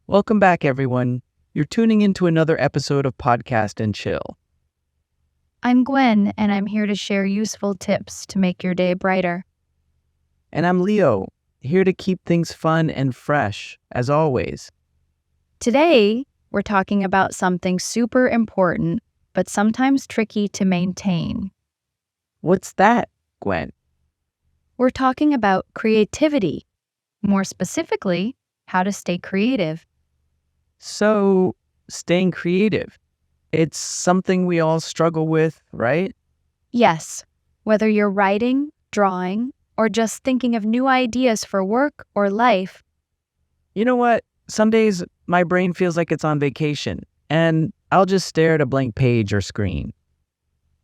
Welcome back, everyone. You're tuning into another episode of Podcast and Chill. I'm Gwen, and I'm here to share useful tips to make your day brighter. And I'm Leo, here to keep things fun and fresh, as always. Today, we're talking about something super important, but sometimes tricky to maintain. What's that, Gwen? We're talking about creativity. More specifically, how to stay creative. So, staying creative. It's something we all struggle with, right? Yes, whether you're writing, drawing, or just thinking of new ideas for work or life. You know what? Some days my brain feels like it's on vacation, and I'll just stare at a blank page or screen.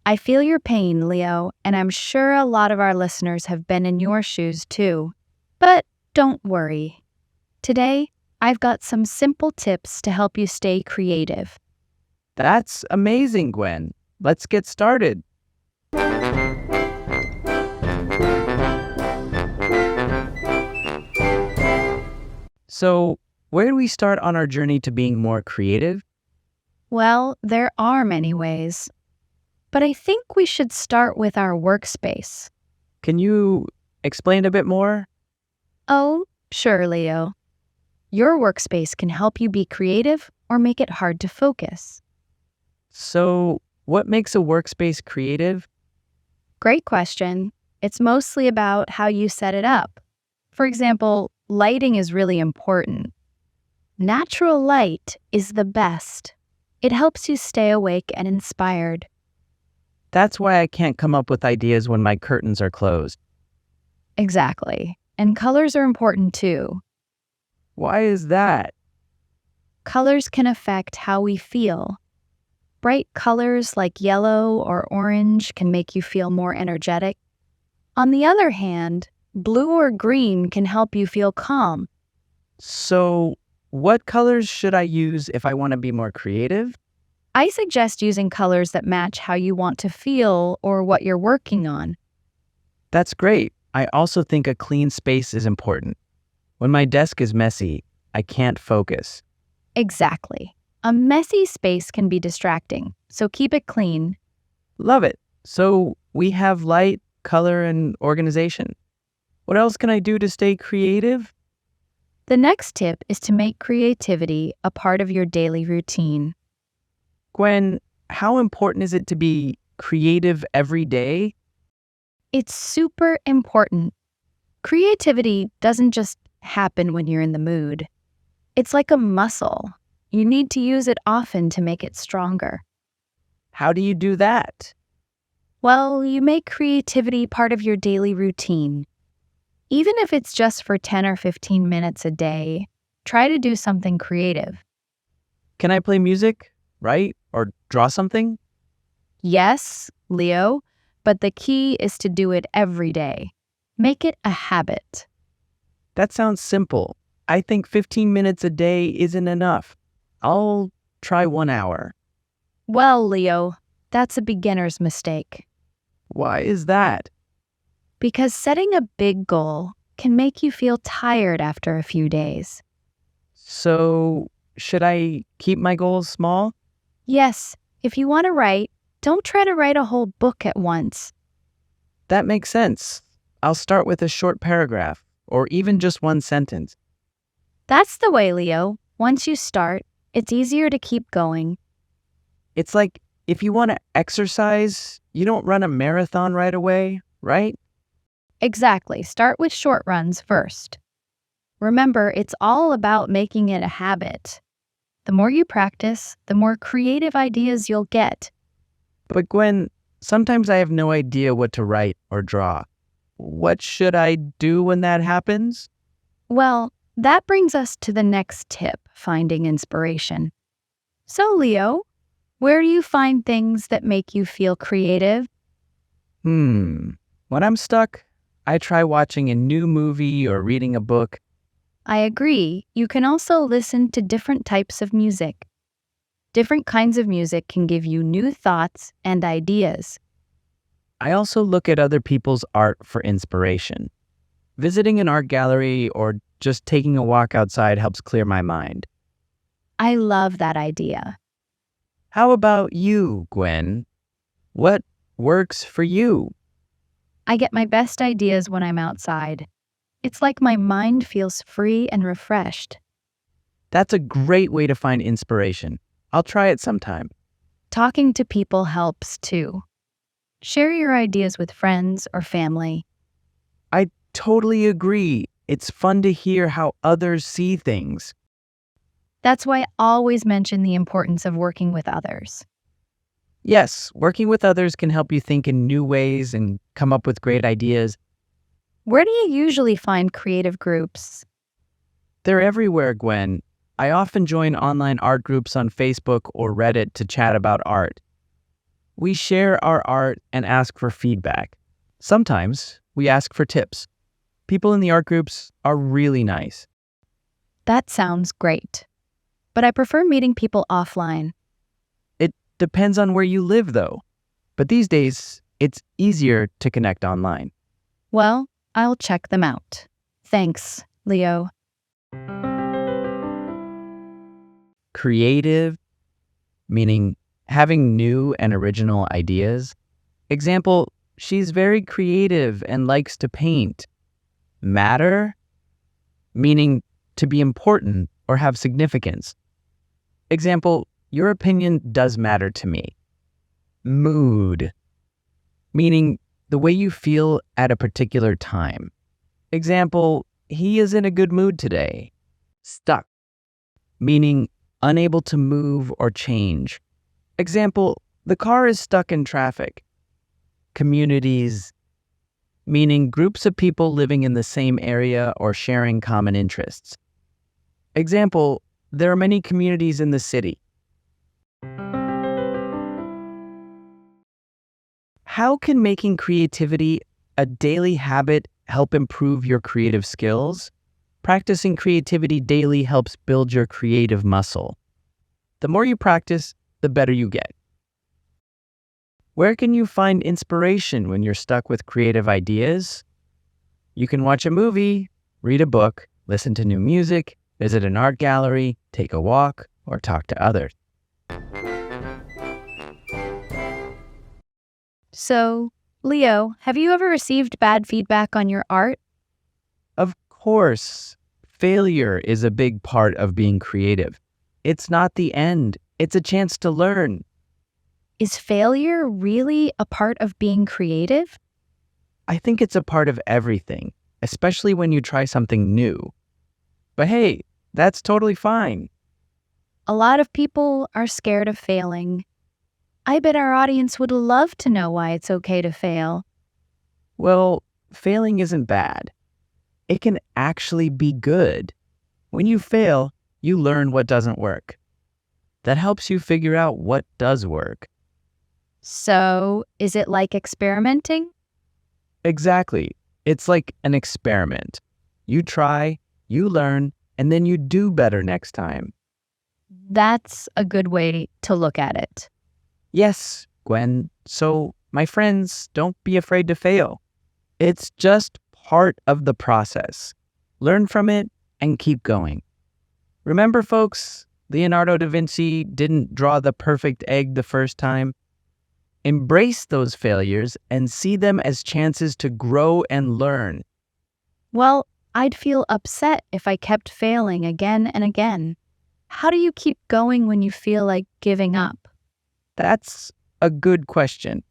I feel your pain, Leo, and I'm sure a lot of our listeners have been in your shoes too. But don't worry. Today, I've got some simple tips to help you stay creative. That's amazing, Gwen. Let's get started. So, where do we start on our journey to being more creative? Well, there are many ways. But I think we should start with our workspace. Can you explain a bit more? Oh, sure, Leo. Your workspace can help you be creative or make it hard to focus. So, what makes a workspace creative? Great question. It's mostly about how you set it up. For example, lighting is really important. Natural light is the best. It helps you stay awake and inspired. That's why I can't come up with ideas when my curtains are closed. Exactly. And colors are important too. Why is that? Colors can affect how we feel. Bright colors like yellow or orange can make you feel more energetic. On the other hand, blue or green can help you feel calm. So, what colors should I use if I want to be more creative? I suggest using colors that match how you want to feel or what you're working on. That's great. I also think a clean space is important. When my desk is messy, I can't focus. Exactly. A messy space can be distracting, so keep it clean. Love it. So, we have light, color, and organization. What else can I do to stay creative? The next tip is to make creativity a part of your daily routine. Gwen, how important is it to be creative every day? It's super important. Creativity doesn't just happen when you're in the mood. It's like a muscle. You need to use it often to make it stronger. How do you do that? Well, you make creativity part of your daily routine. Even if it's just for 10 or 15 minutes a day, try to do something creative. Can I play music, write, or draw something? Yes, Leo, but the key is to do it every day. Make it a habit. That sounds simple. I think 15 minutes a day isn't enough. I'll try 1 hour. Well, Leo, that's a beginner's mistake. Why is that? Because setting a big goal can make you feel tired after a few days. So, should I keep my goals small? Yes, if you want to write, don't try to write a whole book at once. That makes sense. I'll start with a short paragraph, or even just one sentence. That's the way, Leo. Once you start, it's easier to keep going. It's like if you want to exercise, you don't run a marathon right away, right? Exactly. Start with short runs first. Remember, it's all about making it a habit. The more you practice, the more creative ideas you'll get. But Gwen, sometimes I have no idea what to write or draw. What should I do when that happens? Well, that brings us to the next tip, finding inspiration. So, Leo, where do you find things that make you feel creative? When I'm stuck, I try watching a new movie or reading a book. I agree. You can also listen to different types of music. Different kinds of music can give you new thoughts and ideas. I also look at other people's art for inspiration. Visiting an art gallery or just taking a walk outside helps clear my mind. I love that idea. How about you, Gwen? What works for you? I get my best ideas when I'm outside. It's like my mind feels free and refreshed. That's a great way to find inspiration. I'll try it sometime. Talking to people helps too. Share your ideas with friends or family. I totally agree. It's fun to hear how others see things. That's why I always mention the importance of working with others. Yes, working with others can help you think in new ways and come up with great ideas. Where do you usually find creative groups? They're everywhere, Gwen. I often join online art groups on Facebook or Reddit to chat about art. We share our art and ask for feedback. Sometimes we ask for tips. People in the art groups are really nice. That sounds great. But I prefer meeting people offline. It depends on where you live, though. But these days, it's easier to connect online. Well, I'll check them out. Thanks, Leo. Creative, meaning having new and original ideas. Example, she's very creative and likes to paint. Matter, meaning to be important or have significance. Example, your opinion does matter to me. Mood, meaning the way you feel at a particular time. Example, he is in a good mood today. Stuck, meaning unable to move or change. Example, the car is stuck in traffic. Communities, meaning groups of people living in the same area or sharing common interests. Example, there are many communities in the city. How can making creativity a daily habit help improve your creative skills? Practicing creativity daily helps build your creative muscle. The more you practice, the better you get. Where can you find inspiration when you're stuck with creative ideas? You can watch a movie, read a book, listen to new music, visit an art gallery, take a walk, or talk to others. So, Leo, have you ever received bad feedback on your art? Of course, failure is a big part of being creative. It's not the end. It's a chance to learn. Is failure really a part of being creative? I think it's a part of everything, especially when you try something new. But hey, that's totally fine. A lot of people are scared of failing. I bet our audience would love to know why it's okay to fail. Well, failing isn't bad. It can actually be good. When you fail, you learn what doesn't work. That helps you figure out what does work. So, is it like experimenting? Exactly. It's like an experiment. You try, you learn, and then you do better next time. That's a good way to look at it. Yes, Gwen. So, my friends, don't be afraid to fail. It's just part of the process. Learn from it and keep going. Remember, folks, Leonardo da Vinci didn't draw the perfect egg the first time. Embrace those failures and see them as chances to grow and learn. Well, I'd feel upset if I kept failing again and again. How do you keep going when you feel like giving up? That's a good question.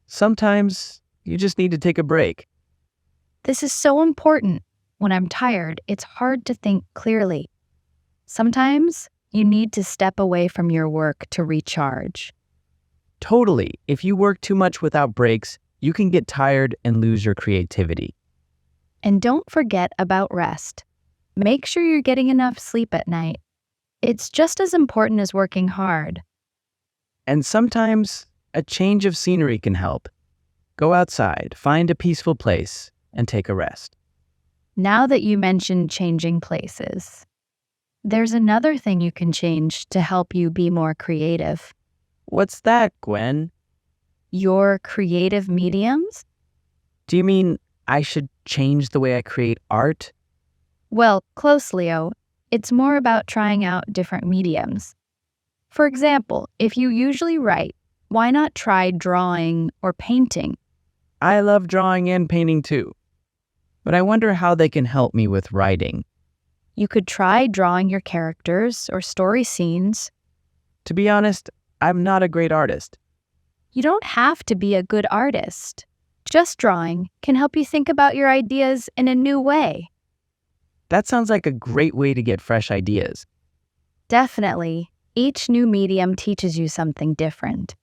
Sometimes you just need to take a break. This is so important. When I'm tired, it's hard to think clearly. Sometimes you need to step away from your work to recharge. Totally. If you work too much without breaks, you can get tired and lose your creativity. And don't forget about rest. Make sure you're getting enough sleep at night. It's just as important as working hard. And sometimes a change of scenery can help. Go outside, find a peaceful place, and take a rest. Now that you mentioned changing places, there's another thing you can change to help you be more creative. What's that, Gwen? Your creative mediums? Do you mean I should change the way I create art? Well, close, Leo. It's more about trying out different mediums. For example, if you usually write, why not try drawing or painting? I love drawing and painting too, but I wonder how they can help me with writing. You could try drawing your characters or story scenes. To be honest, I'm not a great artist. You don't have to be a good artist. Just drawing can help you think about your ideas in a new way. That sounds like a great way to get fresh ideas. Definitely, each new medium teaches you something different.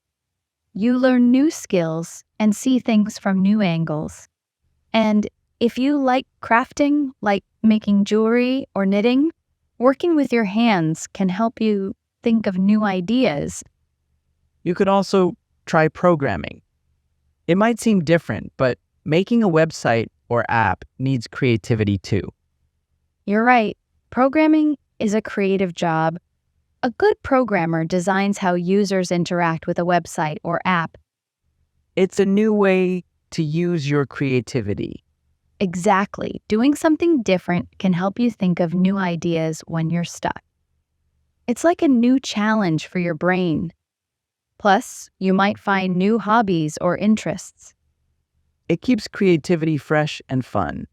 You learn new skills and see things from new angles. And if you like crafting, like making jewelry or knitting, working with your hands can help you think of new ideas. You could also try programming. It might seem different, but making a website or app needs creativity too. You're right. Programming is a creative job. A good programmer designs how users interact with a website or app. It's a new way to use your creativity. Exactly. Doing something different can help you think of new ideas when you're stuck. It's like a new challenge for your brain. Plus, you might find new hobbies or interests. It keeps creativity fresh and fun.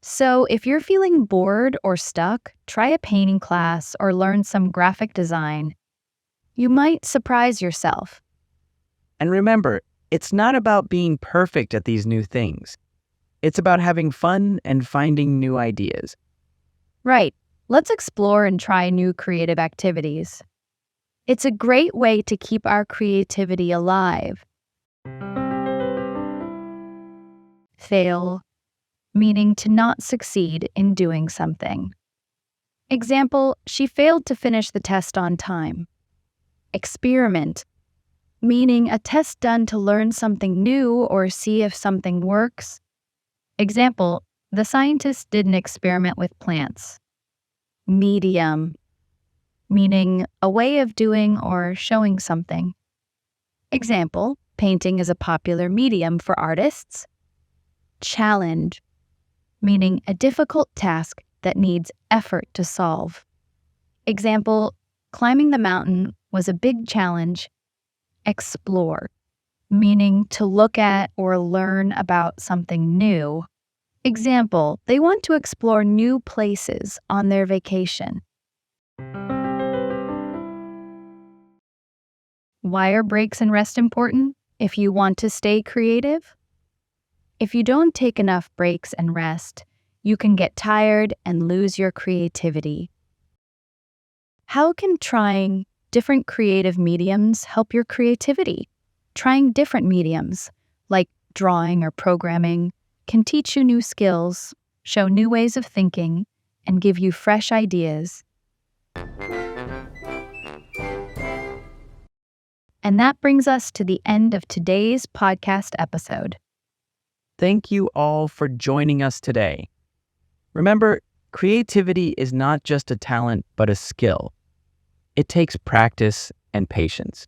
So, if you're feeling bored or stuck, try a painting class or learn some graphic design. You might surprise yourself. And remember, it's not about being perfect at these new things. It's about having fun and finding new ideas. Right. Let's explore and try new creative activities. It's a great way to keep our creativity alive. Fail, meaning to not succeed in doing something. Example, she failed to finish the test on time. Experiment, meaning a test done to learn something new or see if something works. Example, the scientist did an experiment with plants. Medium, meaning a way of doing or showing something. Example, painting is a popular medium for artists. Challenge, meaning a difficult task that needs effort to solve. Example, climbing the mountain was a big challenge. Explore, meaning to look at or learn about something new. Example, they want to explore new places on their vacation. Why are breaks and rest important if you want to stay creative? If you don't take enough breaks and rest, you can get tired and lose your creativity. How can trying different creative mediums help your creativity? Trying different mediums, like drawing or programming, can teach you new skills, show new ways of thinking, and give you fresh ideas. And that brings us to the end of today's podcast episode. Thank you all for joining us today. Remember, creativity is not just a talent, but a skill. It takes practice and patience.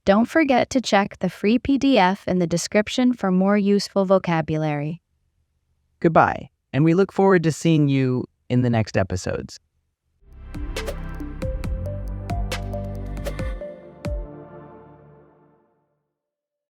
Don't forget to check the free PDF in the description for more useful vocabulary. Goodbye, and we look forward to seeing you in the next episodes.